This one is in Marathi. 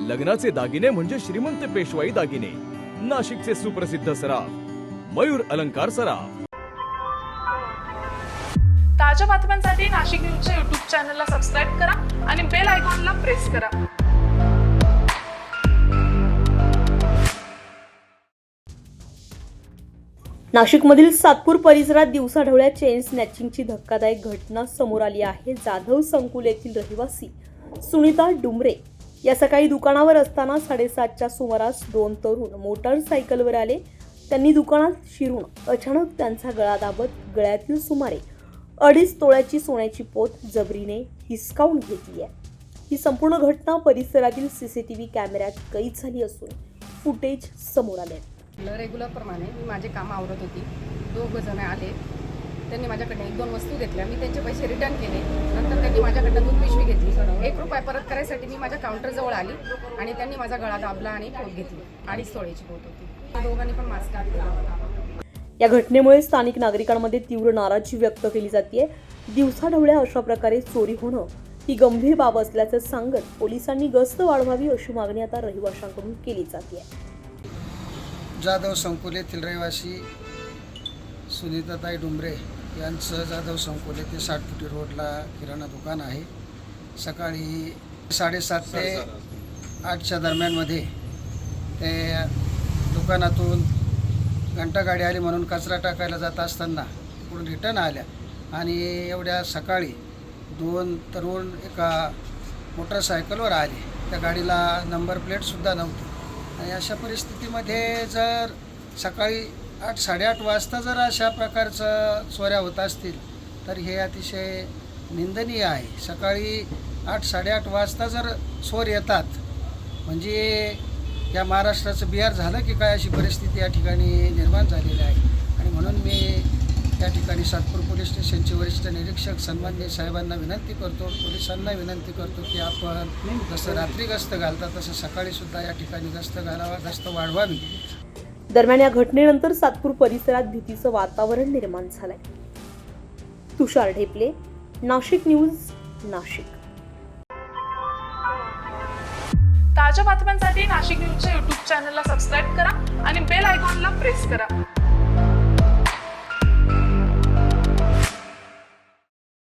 लग्नाचे दागिने म्हणजे श्रीमंत पेशवाई दागिने, नाशिकचे सुप्रसिद्ध सराफ मयूर अलंकार सराफ। ताज्या बातम्यांसाठी नाशिक न्यूजच्या YouTube चॅनलला सबस्क्राईब करा आणि बेल आयकॉनला प्रेस करा। नाशिकमधील सातपूर परिसरात दिवसाढवळ्या चेन स्नॅचिंगची धक्कादायक घटना समोर आली आहे। जाधव संकुल येथील रहिवासी सुनीता डुमरे या सकाळी दुकानावर असताना 7:30च्या सुमारास दोन तरुण मोटारसायकलवर आले। त्यांनी दुकानात शिरून अचानक त्यांचा गळा दाबत गळ्यातील सुमारे 2.5 तोळ्याची सोन्याची पोत जबरीने हिसकावून घेतली आहे। ही संपूर्ण घटना परिसरातील सीसीटीव्ही कॅमेऱ्यात कैद झाली असून फुटेज समोर आले। रेग्युलर प्रमाणे मी माझे काम आवरत होती। दोघं जण आले, त्यांनी माझ्याकडे 1-2 वस्तू घेतल्या, मी त्यांचे पैसे रिटर्न केले। नंतर त्यांनी माझ्याकडनं दूध पिशवी घेतली, 1 रुपया परत करायसाठी मी माझ्या काउंटरजवळ आली आणि त्यांनी माझा गळा दाबला आणि पोत घेतली। 2.5 तोळ्याची पोत होती। दोघांनी पण मास्क घातला। या घटनेमुळे स्थानिक नागरिकांमध्ये तीव्र नाराजी व्यक्त केली जाते। दिवसाढवळ्या अशा प्रकारे चोरी होणं ही गंभीर बाब असल्याचं सांगत पोलिसांनी गस्त वाढवावी अशी मागणी आता रहिवाशांकडून केली जाते। जाधव संकुल येथील रहिवासी सुनीताताई डुमरे यांचं जाधव संकुल येथे 60 फुटी रोडला किराणा दुकान आहे। सकाळी 7:30 ते 8च्या दरम्यानमध्ये ते दुकानातून घंटागाडी आली म्हणून कचरा टाकायला जात असताना तिकडून रिटर्न आल्या आणि एवढ्या सकाळी 2 तरुण एका मोटरसायकलवर आले। त्या गाडीला नंबर प्लेटसुद्धा नव्हती आणि अशा परिस्थितीमध्ये जर सकाळी 8-8:30 वाजता जर अशा प्रकारचं चोऱ्या होत असतील तर हे अतिशय निंदनीय आहे। सकाळी 8-8:30 वाजता जर चोर येतात म्हणजे या महाराष्ट्राचं बिहार झालं की काय अशी परिस्थिती या ठिकाणी निर्माण झालेली आहे। आणि म्हणून मी या ठिकाणी सातपूर पोलीस स्टेशनचे वरिष्ठ निरीक्षक सन्माननीय साहेबांना विनंती करतो, पोलिसांना विनंती करतो की आपण जसं रात्री गस्त घालता तसं सकाळीसुद्धा या ठिकाणी गस्त घालावा, गस्त वाढवावी। दरम्यान या घटनेनंतर सातपूर परिसरात भीतीचं वातावरण निर्माण झालंय। तुषार ढेपले, नाशिक न्यूज, नाशिक। ताज्या बातम्यांसाठी नाशिक न्यूजच्या YouTube चॅनलला सबस्क्राईब करा आणि बेल आयकॉनला प्रेस करा।